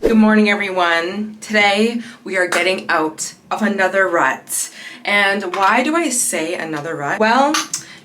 Good morning, everyone. Today we are getting out of another rut. And why do I say another rut? Well,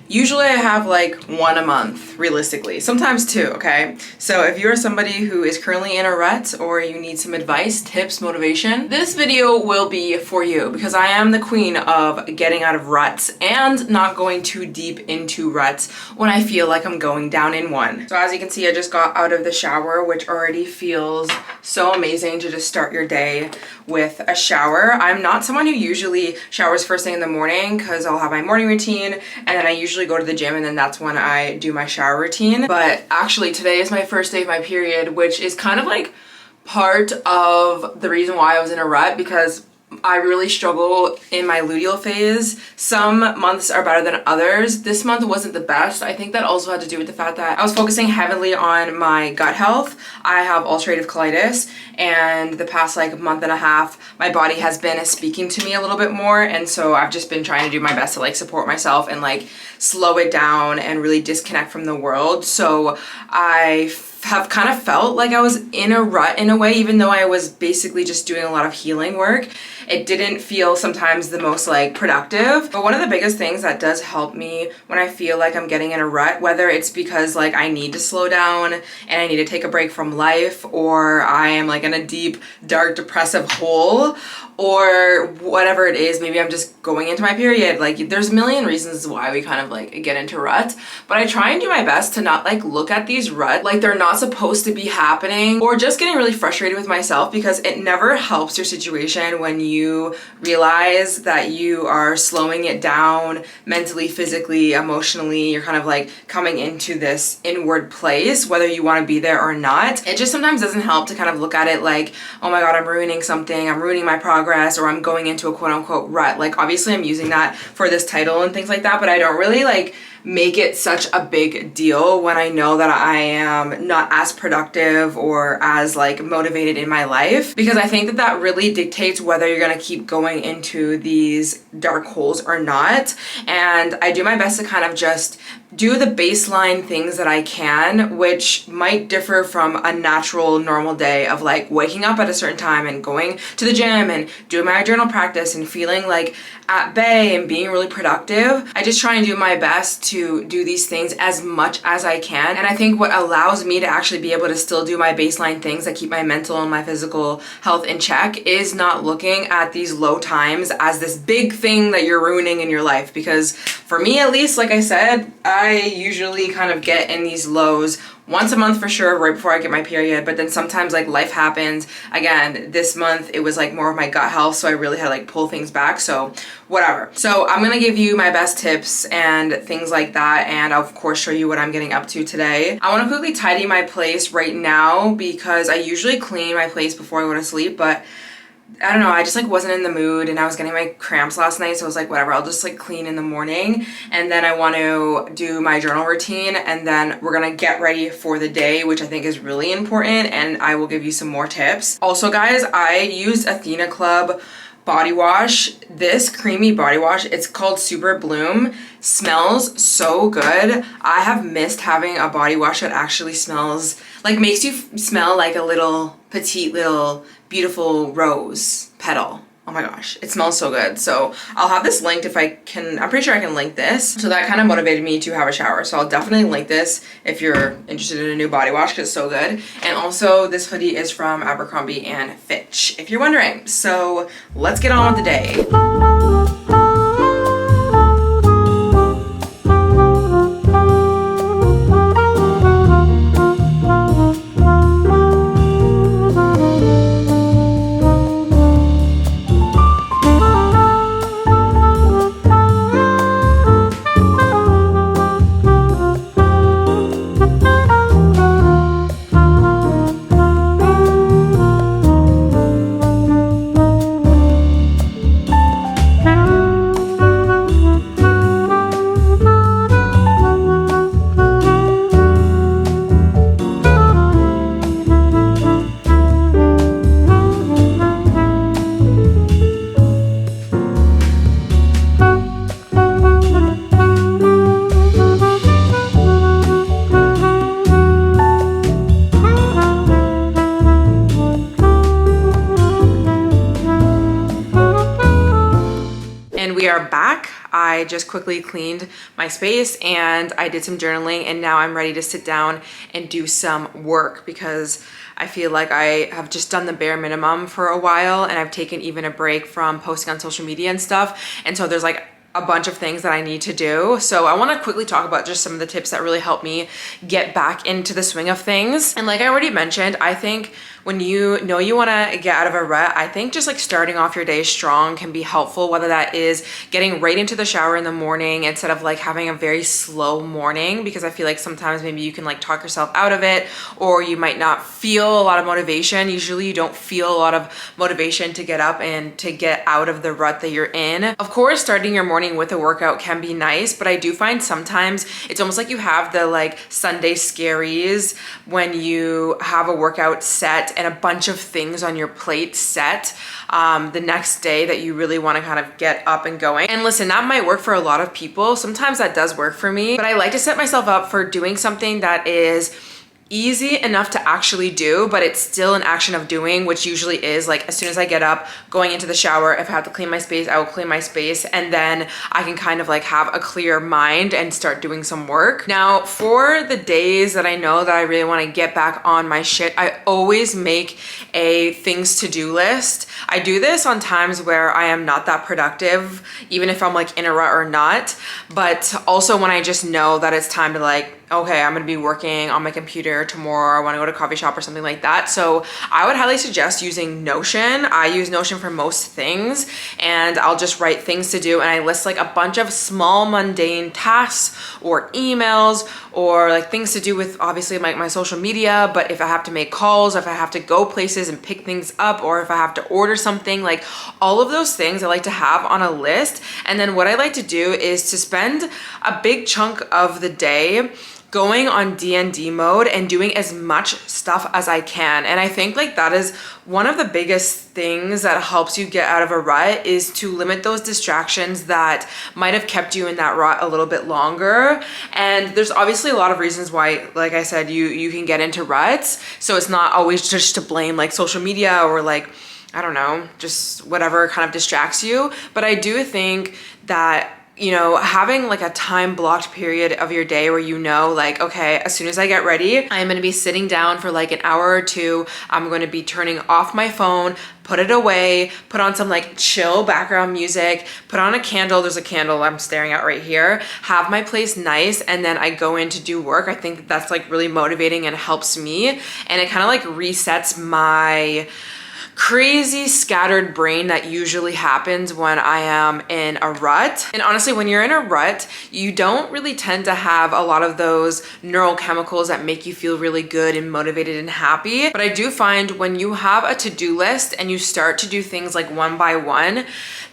usually I have like one a month, realistically. Sometimes two, okay? So if you're somebody who is currently in a rut or you need some advice, tips, motivation, this video will be for you because I am the queen of getting out of ruts and not going too deep into ruts when I feel like I'm going down in one. So as you can see, I just got out of the shower, which already feels so amazing to just start your day with a shower. I'm not someone who usually showers first thing in the morning because I'll have my morning routine and then I usually go to the gym and then that's when I do my shower routine. But actually today is my first day of my period, which is kind of like part of the reason why I was in a rut because I really struggle in my luteal phase. Some months are better than others. This month wasn't the best. I think that also had to do with the fact that I was focusing heavily on my gut health. I have ulcerative colitis and the past like month and a half, my body has been speaking to me a little bit more. And so I've just been trying to do my best to like support myself and like slow it down and really disconnect from the world. So I have kind of felt like I was in a rut in a way, even though I was basically just doing a lot of healing work. It didn't feel sometimes the most like productive. But one of the biggest things that does help me when I feel like I'm getting in a rut, whether it's because like I need to slow down and I need to take a break from life, or I am like in a deep, dark, depressive hole, or whatever it is, maybe I'm just going into my period. Like there's a million reasons why we kind of like get into ruts, but I try and do my best to not like look at these ruts like they're not supposed to be happening, or just getting really frustrated with myself, because it never helps your situation when you realize that you are slowing it down mentally, physically, emotionally. You're kind of like coming into this inward place, whether you want to be there or not. It just sometimes doesn't help to kind of look at it like, oh my god, I'm ruining something, I'm ruining my progress, or I'm going into a quote-unquote rut. Like obviously I'm using that for this title and things like that, but I don't really like make it such a big deal when I know that I am not as productive or as like motivated in my life, because I think that that really dictates whether you're gonna keep going into these dark holes or not. And I do my best to kind of just do the baseline things that I can, which might differ from a natural normal day of like waking up at a certain time and going to the gym and doing my journal practice and feeling like at bay and being really productive. I just try and do my best to do these things as much as I can. And I think what allows me to actually be able to still do my baseline things that keep my mental and my physical health in check is not looking at these low times as this big thing that you're ruining in your life. Because for me, at least, like I said, I usually kind of get in these lows once a month for sure, right before I get my period. But then sometimes like life happens. Again, this month it was like more of my gut health, so I really had to like pull things back. So whatever. So I'm gonna give you my best tips and things like that, and I'll of course show you what I'm getting up to today. I want to quickly tidy my place right now because I usually clean my place before I go to sleep, but I don't know, I just like wasn't in the mood and I was getting my cramps last night, so I was like, whatever, I'll just like clean in the morning. And then I want to do my journal routine, and then we're gonna get ready for the day, which I think is really important, and I will give you some more tips. Also guys, I used Athena Club body wash. This creamy body wash, it's called Super Bloom, smells so good. I have missed having a body wash that actually smells like, makes you smell like a little petite little beautiful rose petal. Oh my gosh, it smells so good. So I'll have this linked if I can. I'm pretty sure I can link this. So that kind of motivated me to have a shower. So I'll definitely link this if you're interested in a new body wash because it's so good. And also this hoodie is from Abercrombie and Fitch, if you're wondering. So let's get on with the day. back. I just quickly cleaned my space and I did some journaling, and now I'm ready to sit down and do some work because I feel like I have just done the bare minimum for a while, and I've taken even a break from posting on social media and stuff. And so there's like a bunch of things that I need to do. So I want to quickly talk about just some of the tips that really help me get back into the swing of things. And like I already mentioned, I think when you know you want to get out of a rut, I think just like starting off your day strong can be helpful, whether that is getting right into the shower in the morning instead of like having a very slow morning, because I feel like sometimes maybe you can like talk yourself out of it, or you might not feel a lot of motivation. Usually you don't feel a lot of motivation to get up and to get out of the rut that you're in. Of course, starting your morning with a workout can be nice, but I do find sometimes it's almost like you have the like Sunday scaries when you have a workout set and a bunch of things on your plate set the next day that you really want to kind of get up and going. And listen, that might work for a lot of people. Sometimes that does work for me, but I like to set myself up for doing something that is easy enough to actually do, but it's still an action of doing, which usually is like as soon as I get up, going into the shower. If I have to clean my space, I will clean my space, and then I can kind of like have a clear mind and start doing some work. Now, for the days that I know that I really want to get back on my shit, I always make a things to do list. I do this on times where I am not that productive, even if I'm like in a rut or not, but also when I just know that it's time to like, okay, I'm gonna be working on my computer tomorrow, I wanna go to a coffee shop or something like that. So I would highly suggest using Notion. I use Notion for most things, and I'll just write things to do, and I list like a bunch of small mundane tasks or emails or like things to do with obviously my social media. But if I have to make calls, if I have to go places and pick things up, or if I have to order something, like all of those things I like to have on a list. And then what I like to do is to spend a big chunk of the day going on D&D mode and doing as much stuff as I can. And I think like that is one of the biggest things that helps you get out of a rut, is to limit those distractions that might have kept you in that rut a little bit longer. And there's obviously a lot of reasons why, like I said, you can get into ruts. So it's not always just to blame like social media or like, I don't know, just whatever kind of distracts you. But I do think that, you know, having like a time blocked period of your day where you know like, okay, as soon as I get ready, I'm gonna be sitting down for like an hour or two. I'm gonna be turning off my phone, put it away, put on some like chill background music, put on a candle. There's a candle I'm staring at right here. Have my place nice, and then I go in to do work. I think that that's like really motivating and helps me. And it kind of like resets my crazy scattered brain that usually happens when I am in a rut. And honestly, when you're in a rut, you don't really tend to have a lot of those neurochemicals that make you feel really good and motivated and happy. But I do find when you have a to-do list and you start to do things like one by one,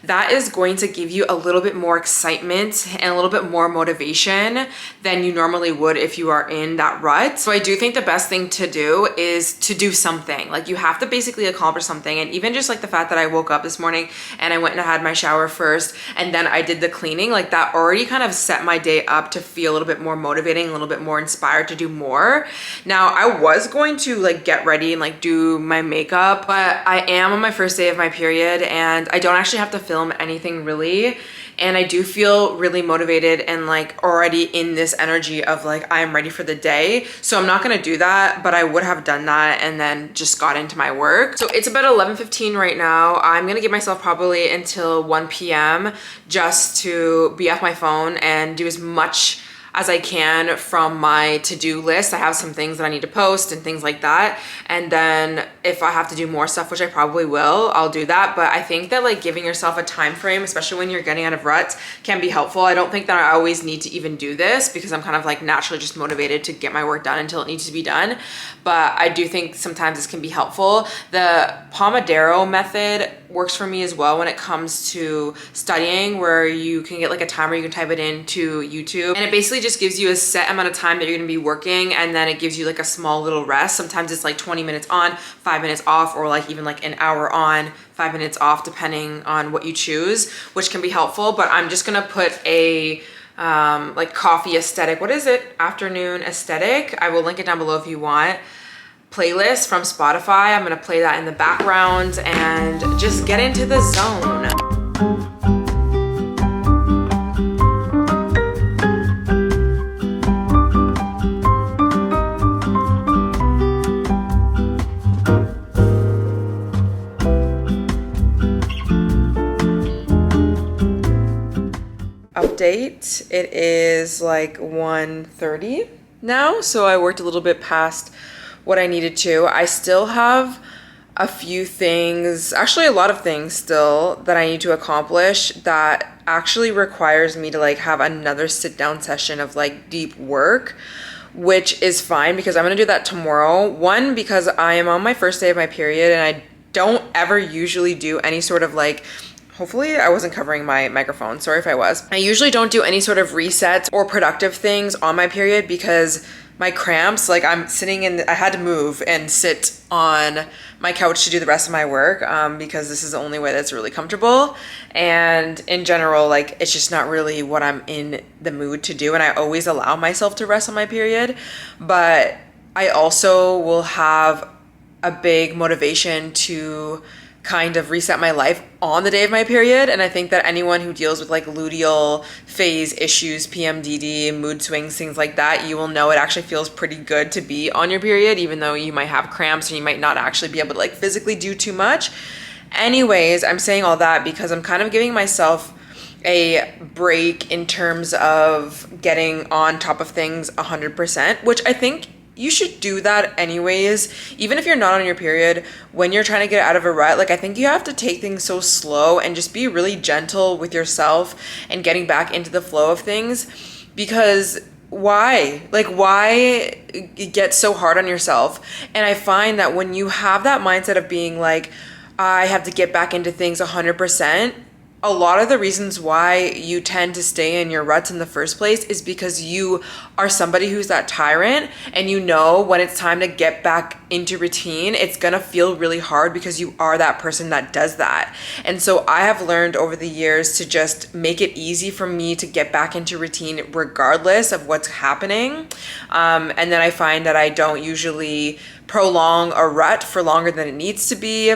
that is going to give you a little bit more excitement and a little bit more motivation than you normally would if you are in that rut. So I do think the best thing to do is to do something. Like you have to basically accomplish something. And even just like the fact that I woke up this morning and I went and I had my shower first and then I did the cleaning, like that already kind of set my day up to feel a little bit more motivating, a little bit more inspired to do more. Now I was going to like get ready and like do my makeup, but I am on my first day of my period and I don't actually have to film anything really. And I do feel really motivated and like already in this energy of like, I'm ready for the day. So I'm not gonna do that, but I would have done that and then just got into my work. So it's about 11:15 right now. I'm gonna give myself probably until 1 p.m. just to be off my phone and do as much as I can from my to-do list. I have some things that I need to post and things like that. And then if I have to do more stuff, which I probably will, I'll do that. But I think that like giving yourself a time frame, especially when you're getting out of ruts, can be helpful. I don't think that I always need to even do this because I'm kind of like naturally just motivated to get my work done until it needs to be done. But I do think sometimes this can be helpful. The Pomodoro method works for me as well when it comes to studying, where you can get like a timer, you can type it into YouTube, and it basically just gives you a set amount of time that you're gonna be working, and then it gives you like a small little rest. Sometimes it's like 20 minutes on, 5 minutes off, or like even like an hour on, 5 minutes off, depending on what you choose, which can be helpful. But I'm just gonna put a like coffee aesthetic, what is it? Afternoon aesthetic. I will link it down below if you want. Playlist from Spotify. I'm gonna play that in the background and just get into the zone. date. It is like 1:30 now, so I worked a little bit past what I needed to. I still have a few things, actually a lot of things still that I need to accomplish that actually requires me to like have another sit down session of like deep work, which is fine because I'm gonna do that tomorrow. One, because I am on my first day of my period and I don't ever usually do any sort of like, hopefully I wasn't covering my microphone, sorry if I was. I usually don't do any sort of resets or productive things on my period because my cramps, like I'm sitting in, I had to move and sit on my couch to do the rest of my work because this is the only way that's really comfortable. And in general, like it's just not really what I'm in the mood to do. And I always allow myself to rest on my period. But I also will have a big motivation to kind of reset my life on the day of my period. And I think that anyone who deals with like luteal phase issues, PMDD, mood swings, things like that, you will know it actually feels pretty good to be on your period, even though you might have cramps and you might not actually be able to like physically do too much. Anyways, I'm saying all that because I'm kind of giving myself a break in terms of getting on top of things 100%, which I think you should do that anyways. Even if you're not on your period, when you're trying to get out of a rut, like I think you have to take things so slow and just be really gentle with yourself and getting back into the flow of things. Because why get so hard on yourself? And I find that when you have that mindset of being like, I have to get back into things 100%, a lot of the reasons why you tend to stay in your ruts in the first place is because you are somebody who's that tyrant, and you know when it's time to get back into routine, it's gonna feel really hard because you are that person that does that. And so I have learned over the years to just make it easy for me to get back into routine regardless of what's happening. And then I find that I don't usually prolong a rut for longer than it needs to be.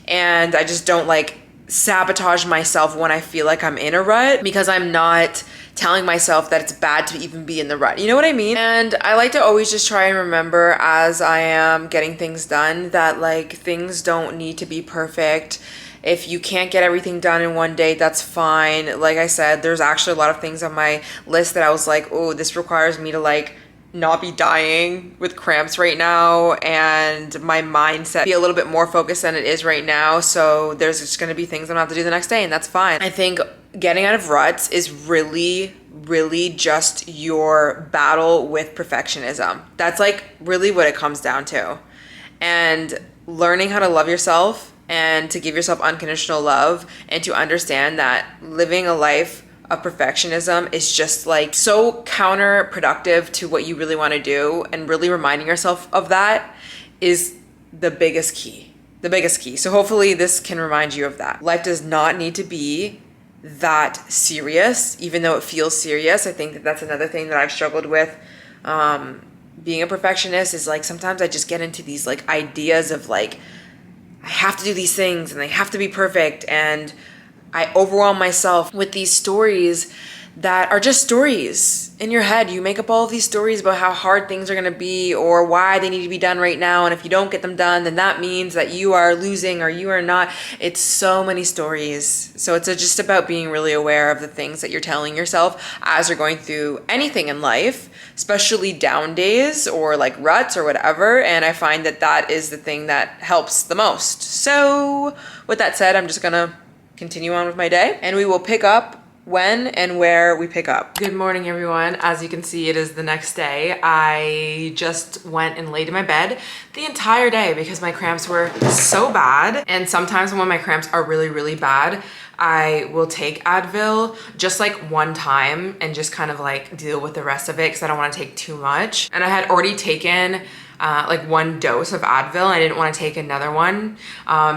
And I just don't like sabotage myself when I feel like I'm in a rut because I'm not telling myself that it's bad to even be in the rut. You know what I mean? And I like to always just try and remember as I am getting things done that like things don't need to be perfect. If you can't get everything done in one day, that's fine. Like I said, there's actually a lot of things on my list that I was like, oh, this requires me to like not be dying with cramps right now and my mindset be a little bit more focused than it is right now. So there's just going to be things I'm gonna have to do the next day, and that's fine. I think getting out of ruts is really just your battle with perfectionism. That's like really what it comes down to. And learning how to love yourself and to give yourself unconditional love and to understand that living a life of perfectionism is just like so counterproductive to what you really want to do, and really reminding yourself of that is the biggest key. So hopefully this can remind you of that. Life does not need to be that serious, even though it feels serious. I think that that's another thing that I've struggled with. Being a perfectionist is like sometimes I just get into these like ideas of like I have to do these things and they have to be perfect, and I overwhelm myself with these stories that are just stories in your head. You make up all of these stories about how hard things are going to be or why they need to be done right now. And if you don't get them done, then that means that you are losing or you are not. It's so many stories. So it's just about being really aware of the things that you're telling yourself as you're going through anything in life, especially down days or like ruts or whatever. And I find that that is the thing that helps the most. So with that said, I'm just going to continue on with my day, and we will pick up when and where we pick up. Good morning, everyone. As you can see, it is the next day. I just went and laid in my bed the entire day because my cramps were so bad. And sometimes when my cramps are really bad, I will take Advil just like one time and just kind of like deal with the rest of it because I don't want to take too much. And I had already taken like one dose of Advil. I didn't want to take another one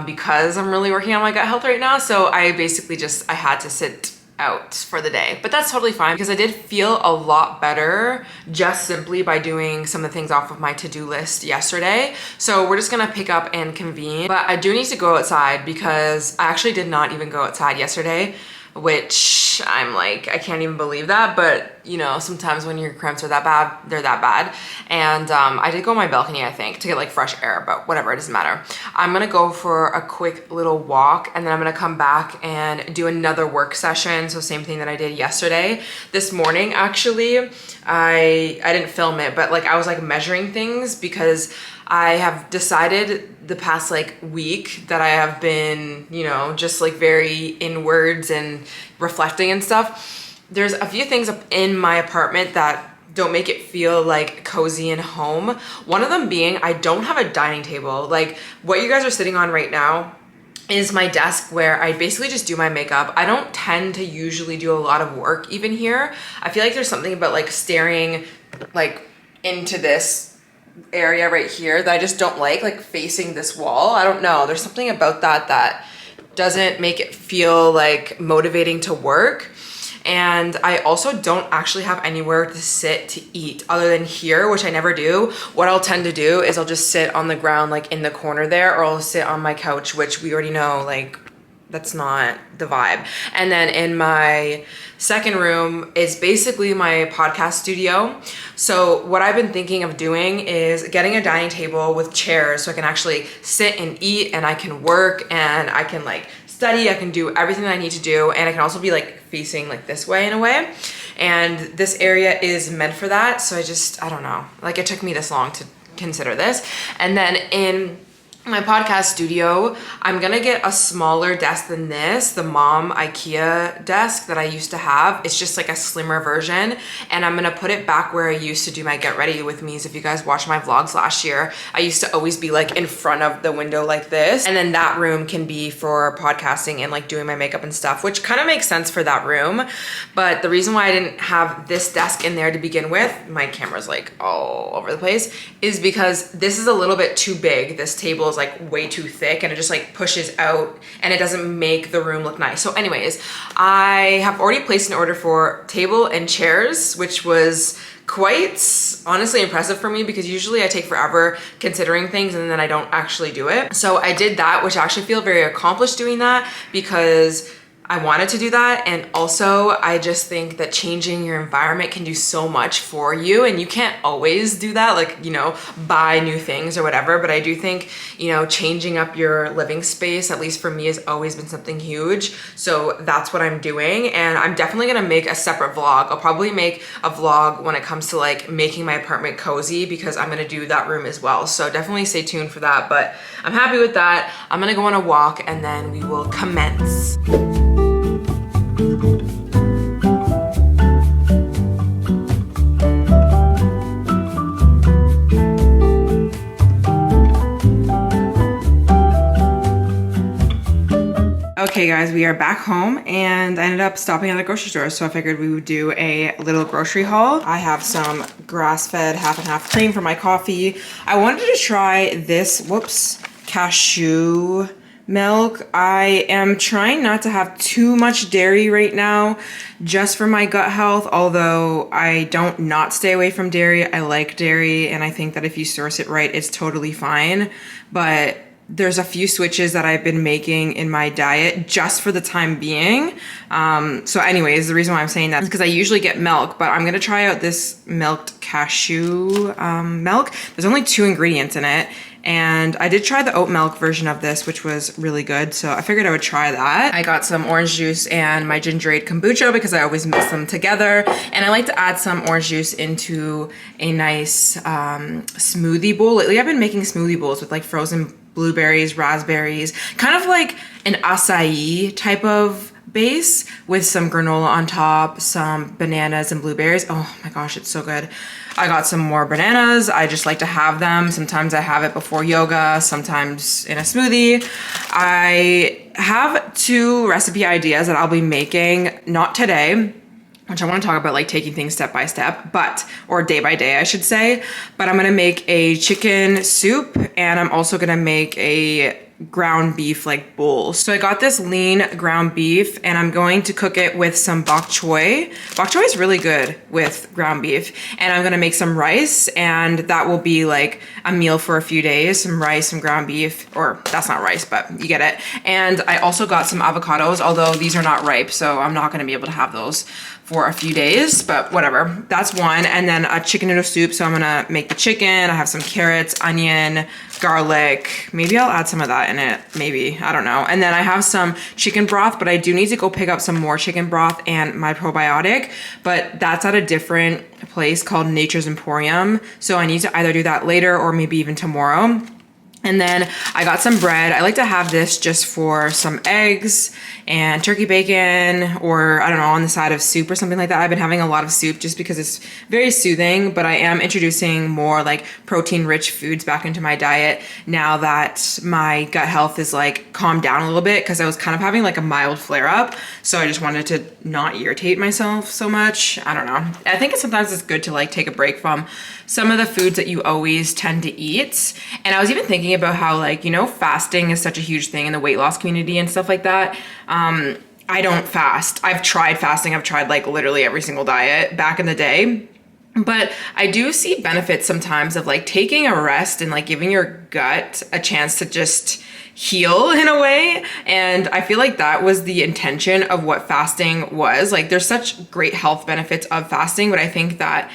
because I'm really working on my gut health right now. So I basically I had to sit out for the day, but that's totally fine because I did feel a lot better just simply by doing some of the things off of my to-do list yesterday. So we're just gonna pick up and convene, but I do need to go outside because I actually did not even go outside yesterday. which I'm like, I can't even believe that, but you know, sometimes when your cramps are that bad, they're that bad. And I did go on my balcony, I think, to get like fresh air, but whatever, it doesn't matter. I'm gonna go for a quick little walk, and then I'm gonna come back and do another work session. So same thing that I did yesterday. This morning, actually, I didn't film it, but like I was like measuring things because I have decided the past like week that I have been, you know, just like very inwards and reflecting and stuff. There's a few things up in my apartment that don't make it feel like cozy and home. One of them being I don't have a dining table. Like what you guys are sitting on right now is my desk where I basically just do my makeup. I don't tend to usually do a lot of work even here. I feel like there's something about like staring like into this area right here that I just don't like facing this wall. I don't know. There's something about that doesn't make it feel like motivating to work. And I also don't actually have anywhere to sit to eat other than here, which I never do. What I'll tend to do is I'll just sit on the ground like in the corner there, or I'll sit on my couch, which we already know like that's not the vibe. And then in my second room is basically my podcast studio. So what I've been thinking of doing is getting a dining table with chairs so I can actually sit and eat, and I can work, and I can like study, I can do everything that I need to do, and I can also be like facing like this way in a way. And this area is meant for that. So I don't know, like it took me this long to consider this. And then in my podcast studio, I'm gonna get a smaller desk than this, the mom IKEA desk that I used to have. It's just like a slimmer version, and I'm gonna put it back where I used to do my get ready with me's. If you guys watched my vlogs last year, I used to always be like in front of the window like this, and then that room can be for podcasting and like doing my makeup and stuff, which kind of makes sense for that room. But the reason why I didn't have this desk in there to begin with, my camera's like all over the place, is because this is a little bit too big. This table is like way too thick, and it just like pushes out, and it doesn't make the room look nice. So anyways, I have already placed an order for table and chairs, which was quite honestly impressive for me because usually I take forever considering things and then I don't actually do it. So I did that, which I actually feel very accomplished doing that because I wanted to do that. And also I just think that changing your environment can do so much for you, and you can't always do that, like, you know, buy new things or whatever. But I do think, you know, changing up your living space, at least for me, has always been something huge. So that's what I'm doing. And I'm definitely gonna make a separate vlog. I'll probably make a vlog when it comes to like making my apartment cozy, because I'm gonna do that room as well. So definitely stay tuned for that. But I'm happy with that. I'm gonna go on a walk and then we will commence. Okay guys, we are back home, and I ended up stopping at the grocery store, so I figured we would do a little grocery haul. I have some grass-fed half and half cream for my coffee. I wanted to try this, cashew milk. I am trying not to have too much dairy right now, just for my gut health, although I don't not stay away from dairy. I like dairy, and I think that if you source it right, it's totally fine. But there's a few switches that I've been making in my diet just for the time being. So anyways, the reason why I'm saying that is because I usually get milk, but I'm gonna try out this milked cashew milk. There's only 2 ingredients in it. And I did try the oat milk version of this, which was really good. So I figured I would try that. I got some orange juice and my gingerade kombucha because I always mix them together. And I like to add some orange juice into a nice smoothie bowl. Lately I've been making smoothie bowls with like frozen blueberries, raspberries, kind of like an acai type of base with some granola on top, some bananas and blueberries. Oh my gosh, it's so good. I got some more bananas. I just like to have them. Sometimes I have it before yoga, sometimes in a smoothie. I have 2 recipe ideas that I'll be making, not today, which I want to talk about, like taking things step by step, or day by day, I should say. But I'm gonna make a chicken soup, and I'm also gonna make a ground beef like bowls. So I got this lean ground beef and I'm going to cook it with some bok choy. Bok choy is really good with ground beef. And I'm gonna make some rice, and that will be like a meal for a few days. Some rice, some ground beef, or that's not rice, but you get it. And I also got some avocados, although these are not ripe, so I'm not gonna be able to have those for a few days, but whatever. That's one. And then a chicken noodle soup. So I'm gonna make the chicken. I have some carrots, onion, garlic. Maybe I'll add some of that in it. Maybe, I don't know. And then I have some chicken broth, but I do need to go pick up some more chicken broth and my probiotic, but that's at a different place called Nature's Emporium. So I need to either do that later or maybe even tomorrow. And then I got some bread. I like to have this just for some eggs and turkey bacon, or I don't know, on the side of soup or something like that. I've been having a lot of soup just because it's very soothing, but I am introducing more like protein rich foods back into my diet now that my gut health is like calmed down a little bit, because I was kind of having like a mild flare up. So I just wanted to not irritate myself so much. I don't know. I think sometimes it's good to like take a break from some of the foods that you always tend to eat. And I was even thinking about how, like, you know, fasting is such a huge thing in the weight loss community and stuff like that. I don't fast. I've tried fasting. I've tried like literally every single diet back in the day. But I do see benefits sometimes of like taking a rest and like giving your gut a chance to just heal in a way. And I feel like that was the intention of what fasting was. Like, there's such great health benefits of fasting, but I think that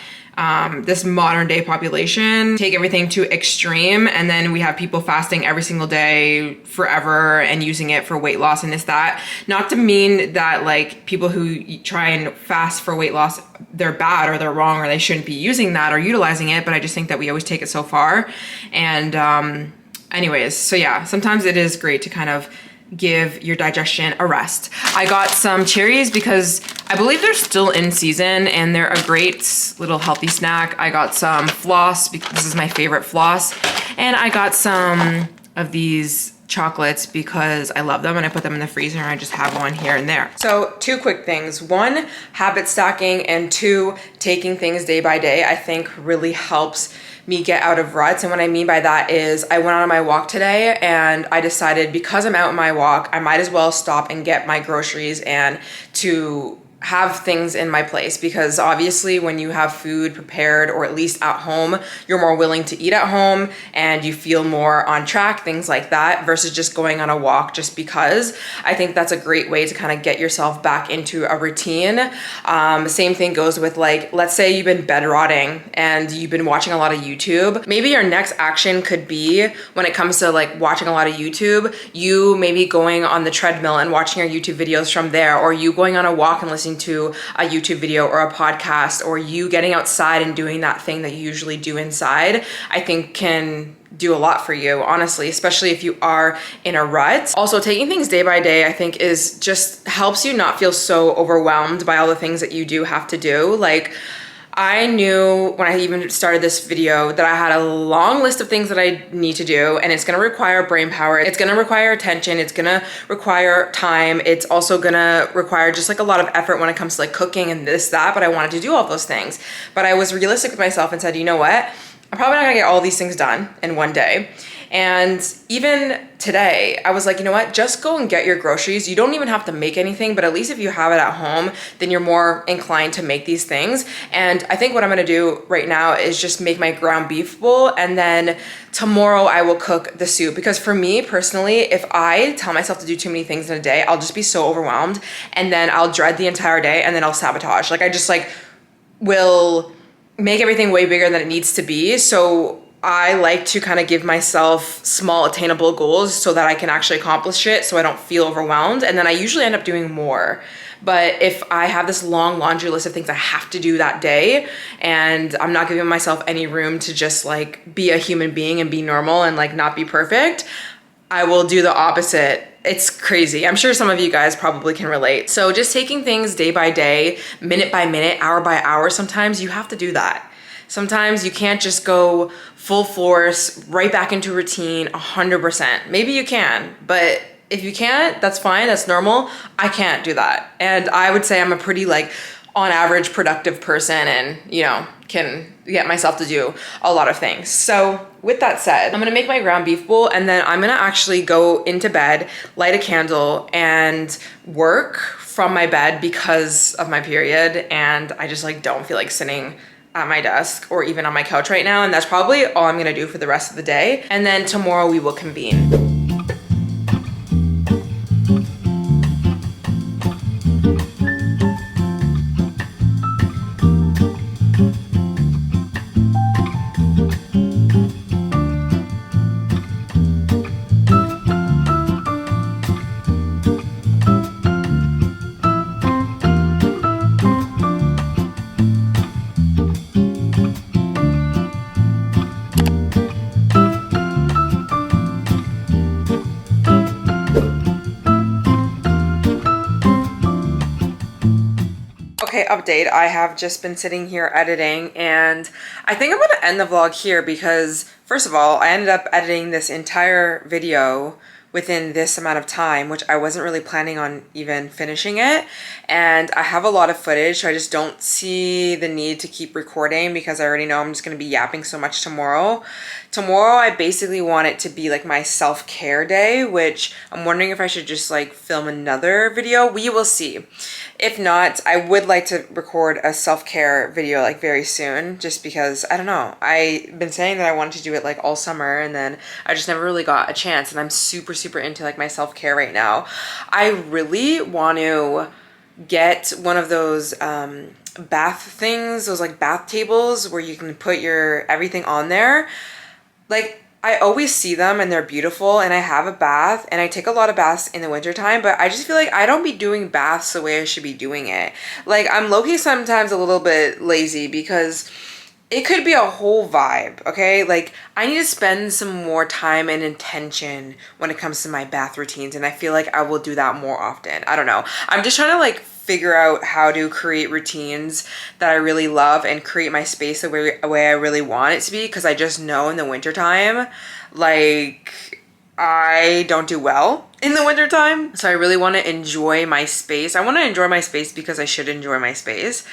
this modern day population take everything to extreme, and then we have people fasting every single day forever and using it for weight loss and this, that. Not to mean that like people who try and fast for weight loss, they're bad or they're wrong or they shouldn't be using that or utilizing it, but I just think that we always take it so far. And anyways, so yeah, sometimes it is great to kind of give your digestion a rest. I got some cherries because I believe they're still in season and they're a great little healthy snack. I got some floss because this is my favorite floss. And I got some of these chocolates because I love them and I put them in the freezer and I just have one here and there. So 2 quick things. 1, habit stacking, and 2, taking things day by day, I think really helps me get out of ruts. And what I mean by that is I went on my walk today and I decided, because I'm out on my walk, I might as well stop and get my groceries and to have things in my place, because obviously when you have food prepared or at least at home, you're more willing to eat at home and you feel more on track, things like that, versus just going on a walk just because. I think that's a great way to kind of get yourself back into a routine. Same thing goes with, like, let's say you've been bed rotting and you've been watching a lot of YouTube. Maybe your next action could be, when it comes to like watching a lot of YouTube, you maybe going on the treadmill and watching your YouTube videos from there, or you going on a walk and listening to a YouTube video or a podcast, or you getting outside and doing that thing that you usually do inside, I think can do a lot for you, honestly, especially if you are in a rut. Also, taking things day by day, I think, is just helps you not feel so overwhelmed by all the things that you do have to do. Like, I knew when I even started this video that I had a long list of things that I need to do, and it's gonna require brain power. It's gonna require attention. It's gonna require time. It's also gonna require just like a lot of effort when it comes to like cooking and this, that, but I wanted to do all those things. But I was realistic with myself and said, you know what? I'm probably not gonna get all these things done in one day. And even today, I was like, you know what? Just go and get your groceries. You don't even have to make anything, but at least if you have it at home, then you're more inclined to make these things. And I think what I'm gonna do right now is just make my ground beef bowl, and then tomorrow I will cook the soup. Because for me personally, if I tell myself to do too many things in a day, I'll just be so overwhelmed, and then I'll dread the entire day, and then I'll sabotage. Like, I just like will make everything way bigger than it needs to be. So I like to kind of give myself small attainable goals so that I can actually accomplish it, so I don't feel overwhelmed. And then I usually end up doing more. But if I have this long laundry list of things I have to do that day, and I'm not giving myself any room to just like be a human being and be normal and like not be perfect, I will do the opposite. It's crazy. I'm sure some of you guys probably can relate. So just taking things day by day, minute by minute, hour by hour, sometimes you have to do that. Sometimes you can't just go full force right back into routine 100%. Maybe you can, but if you can't, that's fine, that's normal. I can't do that. And I would say I'm a pretty like on average productive person, and you know, can get myself to do a lot of things. So with that said, I'm gonna make my ground beef bowl and then I'm gonna actually go into bed, light a candle, and work from my bed because of my period. And I just like don't feel like sitting at my desk or even on my couch right now. And that's probably all I'm gonna do for the rest of the day. And then tomorrow we will convene. Okay, update. I have just been sitting here editing and I think I'm gonna end the vlog here because first of all, I ended up editing this entire video within this amount of time, which I wasn't really planning on even finishing it. And I have a lot of footage, so I just don't see the need to keep recording because I already know I'm just gonna be yapping so much tomorrow. Tomorrow, I basically want it to be like my self-care day, which I'm wondering if I should just like film another video. We will see. If not, I would like to record a self-care video like very soon just because, I don't know, I've been saying that I wanted to do it like all summer and then I just never really got a chance and I'm super into like my self-care right now. I really want to get one of those bath things, those like bath tables where you can put your everything on there. Like, I always see them and they're beautiful and I have a bath and I take a lot of baths in the wintertime, but I just feel like I don't be doing baths the way I should be doing it. Like, I'm low-key sometimes a little bit lazy because it could be a whole vibe, okay? Like, I need to spend some more time and intention when it comes to my bath routines and I feel like I will do that more often. I don't know. I'm just trying to like figure out how to create routines that I really love and create my space the way I really want it to be because I just know in the wintertime, like, I don't do well in the wintertime. So I really want to enjoy my space. I want to enjoy my space because I should enjoy my space,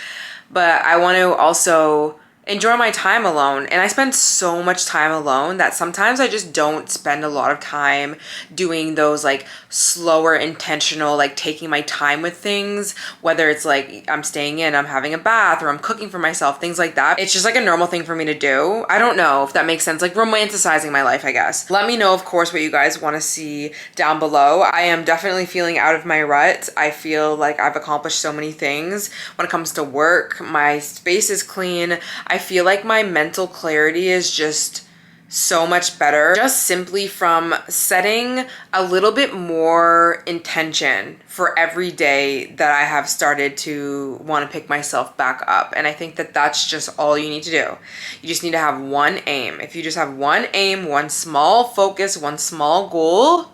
but I want to also enjoy my time alone. And I spend so much time alone that sometimes I just don't spend a lot of time doing those like slower, intentional, like taking my time with things, whether it's like I'm staying in, I'm having a bath, or I'm cooking for myself, things like that. It's just like a normal thing for me to do. I don't know if that makes sense, like romanticizing my life, I guess. Let me know, of course, what you guys want to see down below. I am definitely feeling out of my rut. I feel like I've accomplished so many things when it comes to work. My space is clean. I feel like my mental clarity is just so much better just simply from setting a little bit more intention for every day that I have started to want to pick myself back up. And I think that that's just all you need to do. You just need to have one aim. If you just have one aim, one small focus, one small goal,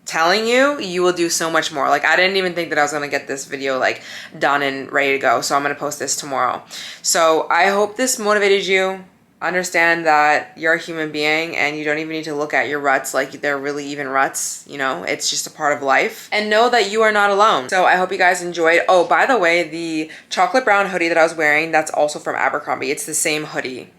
telling you, you will do so much more. Like, I didn't even think that I was gonna get this video like done and ready to go, so I'm gonna post this tomorrow. So I hope this motivated you. Understand that you're a human being and you don't even need to look at your ruts like they're really even ruts, you know, it's just a part of life. And know that you are not alone. So I hope you guys enjoyed. Oh, by the way, the chocolate brown hoodie that I was wearing, that's also from Abercrombie. It's the same hoodie.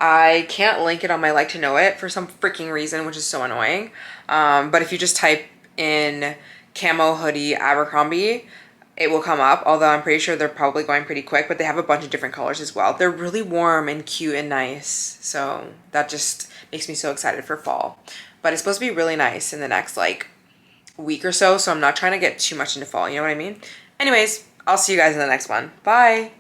I can't link it on my like to know it for some freaking reason, which is so annoying. But if you just type in camo hoodie Abercrombie, it will come up, although I'm pretty sure they're probably going pretty quick, but they have a bunch of different colors as well. They're really warm and cute and nice. So that just makes me so excited for fall. But it's supposed to be really nice in the next like week or so. So I'm not trying to get too much into fall. You know what I mean? Anyways, I'll see you guys in the next one. Bye.